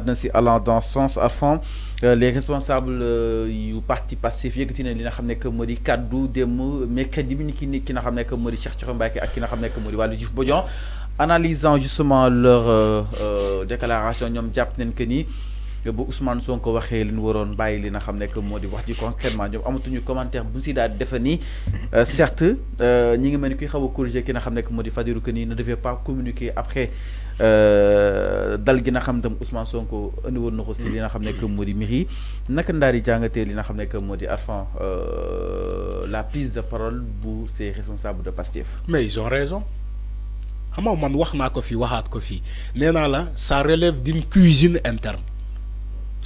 na si allant dans ce sens à fond les responsables yu parti Pastef yëkkati na li nga xam ne que moo di kaddu démb mercredi bi ni ki nga xam ne que moo di Cheikh Thioro Mbacké ak ki nga xam ne que moo di Waly Diouf Bodian analysant justement leur déclaration ñoom jàpp nañ que ni bu Ousmane Sonko waxee li ñu waroon bàyyi li nga xam ne que moo di wax ji concrètement ñoom amatuñu commentaire bu si daal defe ni certes ñi ngi mel ni kuy xaw a corriger ki nga xam ne que moo di Fadilou que ni ne devait pas communiquer après dal gi nga xam tam Ousmane Sonko andi woon na ko si li nga xam ne que moo di mairie naka ndaar yi jàngatee li nga xam ne que moo di Arfan la prise de parole bu ces responsables de Pastef. Mais ils ont raison. xam nga man wax naa ko fii waxaat ko fii nee naa la ça relève d'une cuisine interne.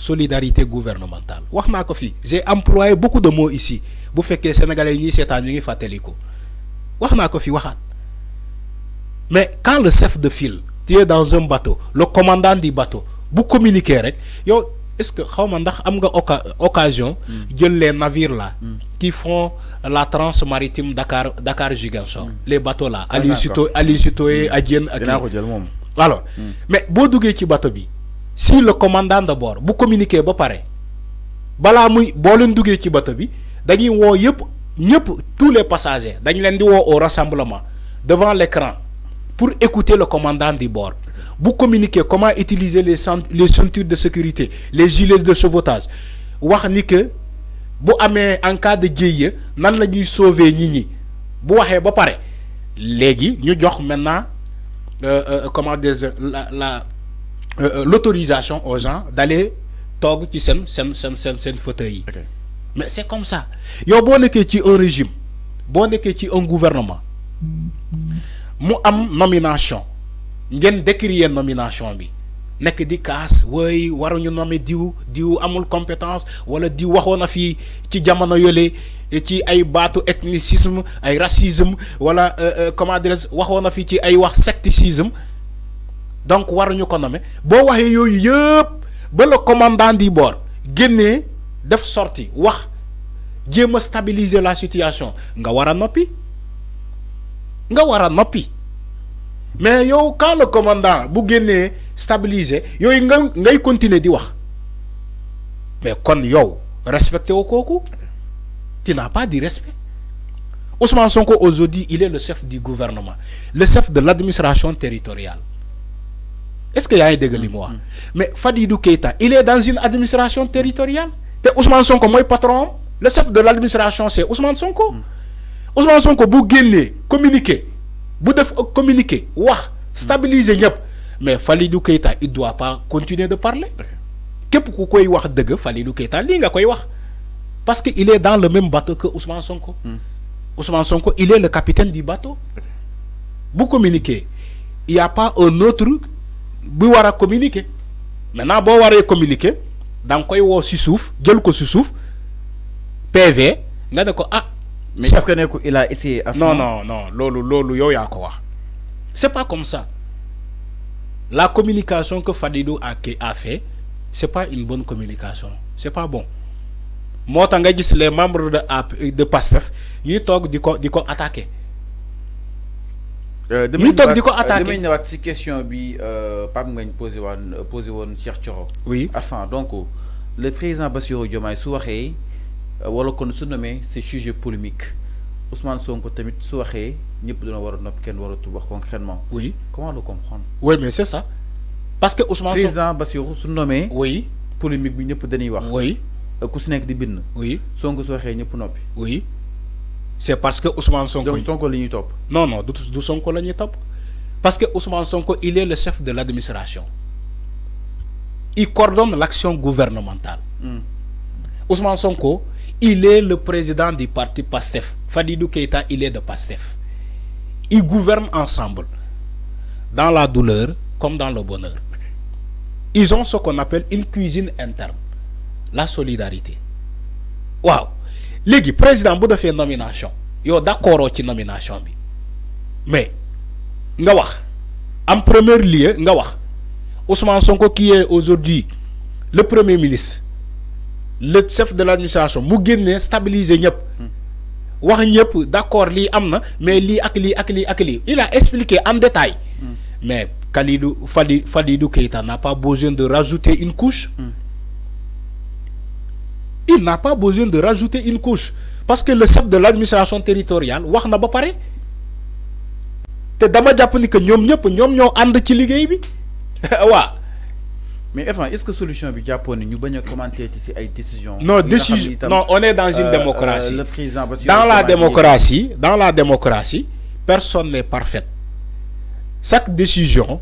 Solidarité gouvernementale wax naa ko fii j'ai employé beaucoup de mots ici bu fekkee sénégalais yi ñuy seetaan ñu ngi fàttali ko wax naa ko fii waxaat mais quand le chef de file tu es dans un bateau le commandant du bateau bu communiquer rek yow est-ce que xaw ma ndax am nga occasion jël les navires là qui font la transe maritime Dakar Ziguinchor les bateaux là Aline Sitoé Adjien ak alors mais boo duggee ci bateau bi si le commandant de bord bu communiquer ba pare balaa muy boo leen duggee ci bateau bi dañuy woo ñëpp tous les passagers dañ leen di woo au rassemblement devant l'écran pour écouter le commandant du bord bu communiquer comment utiliser les ceintures de sécurité les gilets de sauvetage wax ni que bu amee en cas de jéye nan la ñuy sauver ñi bu waxee ba pare léegi ñu jox maintenant comment dire l'autorisation aux gens d'aller toog ci seen fauteuil yi mais c'est comme ça yow boo nekkee ci un régime boo nekkee ci un gouvernement mu am nomination ngeen décrier nomination bi nekk di kaas way waruñu nommer diw amul compétence wala diw waxoon na fii ci jamono yole ci ay baatu ethnicisme ay racisme wala comment dire waxoon na fii ci ay wax secticisme donc waruñu ko nommer boo waxee yooyu yëpp ba le commandant du bord génnee def sortie wax jéem a stabiliser la situation nga war a noppi mais yow quand le commandant bu génnee stabiliser yooyu ngay continuer di wax mais kon yow respecté wu kooku tu n'as pas de respect. Ousmane Sonko aujourd'hui il est le chef du gouvernement le chef de l'administration territoriale. Est-ce que y a un dégât moi mais Fadilou Keita il est dans une administration territoriale te Ousmane Sonko mooy patron le chef de l'administration c'est Ousmane Sonko. Ousmane Sonko bu génnee communiquer bu def communiquer wax stabiliser ñëpp mais Fadilou Keita il doit pas continuer de parler képp ku koy wax dëgg Fadilou Keita lii nga koy wax parce que il est dans le même bateau que Ousmane Sonko. Ousmane Sonko il est le capitaine du bateau bu communiquer il y a pas un autre bu war a communiquer maintenant boo waree communiquer da nga koy woo si suuf jël ko si suuf PV nga ne ko mais est-ce que nekku il a essayé. non loolu yow yaa ko wax c'est pas comme ça la communication que Fadilou a fait c'est pas une bonne communication c'est pas bon moo tax nga gis les membres de Pastef ñuy toog di ko attaquer. damay ñëwaat ci question bi Pape Ngagne posé woon Cheikh Thioro. oui enfin donc le président Bassirou Diomaye su waxee wala kon su nommé c'est sujet polémique Ousmane Sonko tamit su waxee ñëpp dina war a nopp kenn waratul wax concrètement. oui comment le comprendre. oui mais c'est ça parce que Ousmane Sonko président Bassirou su nommé. oui polémique bi ñëpp dañuy wax. oui ku si nekk di bind. oui Sonko su waxee ñëpp noppi. oui c'est parce que Ousmane Sonko. donc Sonko la ñuy topp. non du Sonko la ñuy topp parce que Ousmane Sonko il est le chef de l'administration il coordonne l'action gouvernementale. Ousmane Sonko il est le président du parti PASTEF Fadilou Keita il est de PASTEF ils gouvernent ensemble dans la douleur comme dans le bonheur ils ont ce qu'on appelle une cuisine interne la solidarité waaw léegi président bu defee nomination yow d'accord ci nomination bi mais nga wax en premier lieu nga wax Ousmane Sonko qui est aujourd'hui le premier ministre le chef de l'administration mu génnee stabiliser ñëpp wax ñëpp d'accord lii am na mais lii ak lii ak lii ak lii il a expliqué en détail mais Fadilou Keïta n'a pas besoin de rajouter une couche. Il n'a pas besoin de rajouter une couche. Parce que le chef de l'administration territoriale, wax na ba paré. Té dama japp ni que ñom ñoo and ci liggéey bi. Wa. Mais est-ce que solution bi jappone ñu baña commenter ci ay décisions? Non, non, on est dans une démocratie. Le président dans la démocratie, personne n'est parfait. Chaque décision,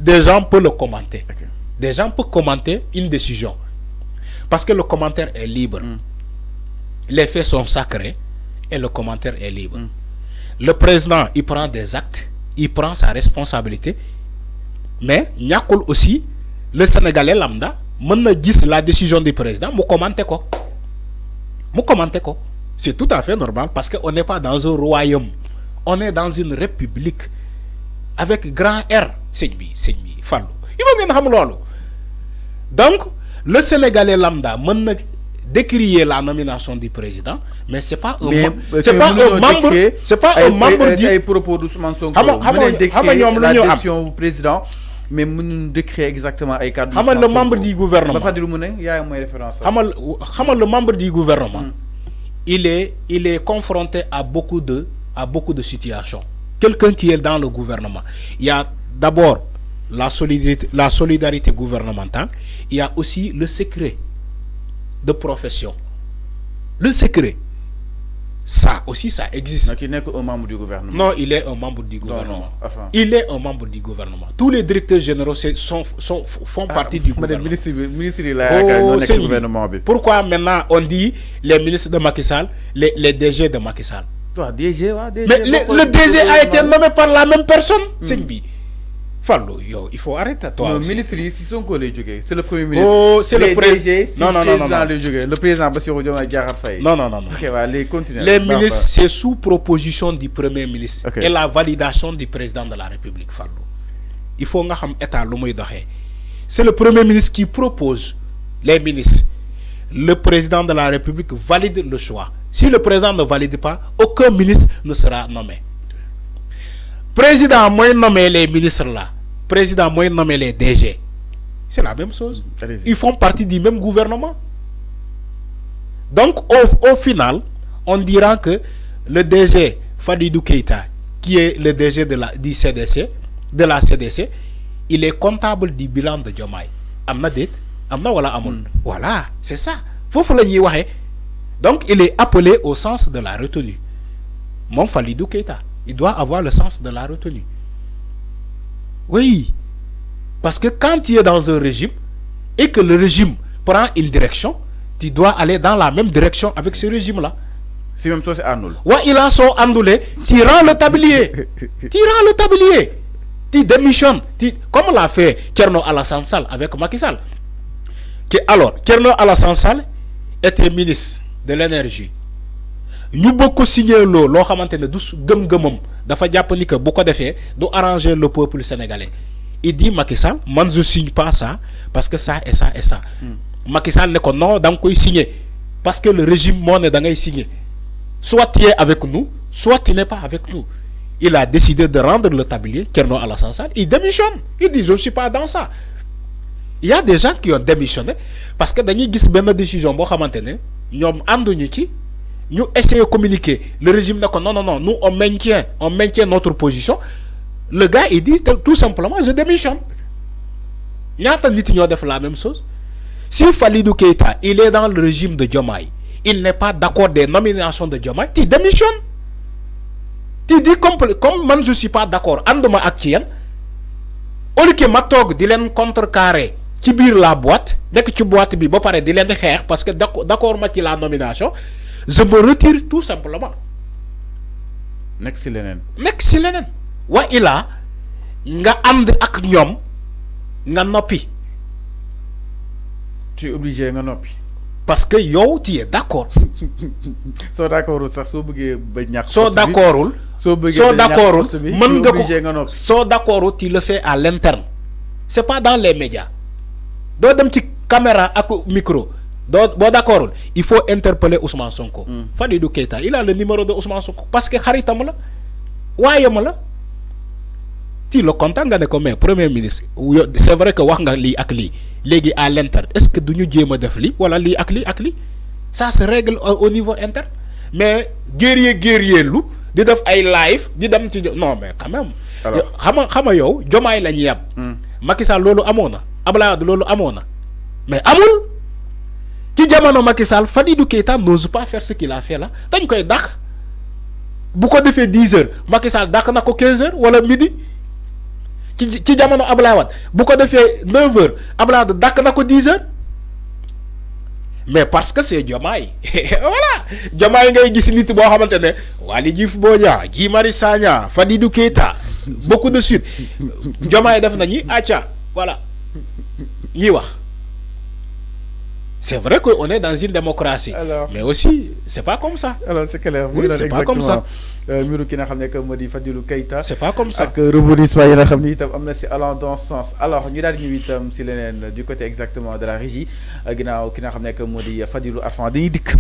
des gens peuvent le commenter. Okay. Des gens peuvent commenter une décision. Parce que le commentaire est libre. Les faits sont sacrés et le commentaire est libre. Le président, il prend des actes, il prend sa responsabilité. Mais, il y a aussi le Sénégalais lambda, maintenant la décision du président, vous commentez quoi? C'est tout à fait normal parce qu'on n'est pas dans un royaume. On est dans une république avec grand R. Fallou. Il va bien. Donc, le Sénégalais lambda maintenant décrier la nomination du président, mais c'est pas un membre. C'est pas un membre du propos d'Ousmane Sonko. La décision du président. Mais nous décrire exactement les cadres. Le membre du gouvernement. Le membre du gouvernement. Il est confronté à beaucoup de situations. Quelqu'un qui est dans le gouvernement. Il y a d'abord la solidarité gouvernementale. Il y a aussi le secret de profession. Le secret. Ça aussi, ça existe. Donc il n'est qu'un membre du gouvernement. Non, il est un membre du gouvernement. Il est un membre du gouvernement. Tous les directeurs généraux font partie du gouvernement. Pourquoi maintenant on dit les ministres de Macky Sall, les DG de Macky Sall? Mais le DG a été nommé par la même personne. Fallo, il faut arrêter toi. Le ministre, si son collègue, c'est le premier ministre. Oh, c'est le président. Non. Le président Bassirou Diomaye Diakhar Faye. Non. Ok, allez, continuez. Les ministres, c'est sous proposition du premier ministre et la validation du président de la République. Fallo. Il faut nga xam état lu muy doxé. C'est le premier ministre qui propose les ministres. Le président de la République valide le choix. Si le président ne valide pas, aucun ministre ne sera nommé. Président moi nommé les ministres là. Président moi nommé les DG. C'est la même chose. Ils font partie du même gouvernement. Donc au final, on dira que le DG Fadilou Keïta, qui est le DG du CDC, de la CDC, il est comptable du bilan de Diomaye. Amna det, amna wala amul. Voilà, c'est ça. Donc il est appelé au sens de la retenue. Mon Fadilou Keïta, il doit avoir le sens de la retenue. Oui. Parce que quand tu es dans un régime et que le régime prend une direction, tu dois aller dans la même direction avec ce régime-là. C'est même ça, c'est Arnold. Ouais, il a son andoulé, tu rends le tablier. Tu démissionnes. Comme l'a fait Thierno Alassane Sall avec Macky Sall. Alors, Thierno Alassane Sall était ministre de l'énergie. Nous beaucoup signé lo xamantene du gëm-gëmam dafa japp ni que bu ko défé du arranger le peuple sénégalais. Il dit Macky Sall, man je signe pas ça parce que ça et ça et ça. Macky Sall ne ko non dang koy signer parce que le régime mo né da ngay signer. Soit tu es avec nous, soit tu n'es pas avec nous. Il a décidé de rendre le tablier Thierno Alassane Sall, il démissionne. Il dit je ne suis pas dans ça. Il y a des gens qui ont démissionné parce que dañuy gis ben décision bo xamantene ñom anduñu ci. Nous essayons de communiquer. Le régime dit non, nous on maintient notre position. Le gars il dit tout simplement je démissionne. Il y a des gens qui ont fait la même chose. Si Fadilou Keïta il est dans le régime de Diomaye, il n'est pas d'accord des nominations de Diomaye, tu démissionnes. Tu dis comme moi je ne suis pas d'accord. Andoma Akien, au lieu que Matog dit contrecarré qui bire la boîte, dès que tu boîte bi ba paré di len xex parce que d'accord ma ci la nomination. Je me retire tout simplement. Next lenen. Wa ila nga and ak ñom nga nopi. Tu es obligé nga nopi. Parce que yow tu es d'accord. So d'accordul sax so bëggé ba ñax. So d'accordul. So d'accordul mën nga ko. So d'accordul tu le fais à l'interne. C'est pas dans les médias. Do dem ci caméra ak micro. Bon d'accord, il faut interpeller Ousmane Sonko. Fadilou Keïta, il a le numéro de Ousmane Sonko parce que xaritam la wayam la. tu le contactes nga ne ko mais premier ministre c'est vrai que wax nga lii ak lii léegi à l'interne est-ce que duñu jéem a def lii wala lii ak lii ak lii ça se règle au niveau interne mais guerrier lu di def ay live di dem ci non mais quand même. xam nga yow Diomaye la ñu yab. Macky Sall loolu amoon na Abdoulaye Wade loolu amoon na mais amul ci jamono Macky Sall Fadilou Keita n'ose pas faire ce qu'il a fait là dañ koy dàq bu ko defee 10 heures Macky Sall dàq na ko 15 heures wala midi ci jamono Abdoulaye Wade bu ko defee 9 heures Abdoulaye Wade dàq na ko 10 heures mais parce que c'est Diomaye voilà Diomaye ngay gis nit boo xamante ne Waly Diouf Bodiang Guy Marius Sagna Fadilou Keita beaucoup de suite Diomaye def nañu acca voilà ñuy wax c'est vrai qu'on est dans une démocratie. Alors, mais aussi c'est pas comme ça. Alors c'est clair. Oui, c'est pas comme ça. Miru ki nga xam ne que moo di Fadilou Keita. C'est pas comme ça. ak rebondissement yi nga xam ni itam am na si allant dans ce sens alors ñu daal di ñëw itam si leneen du côté exactement de la régie ginnaaw ki nga xam ne que moo di Fadilou Arfan dañuy dikk.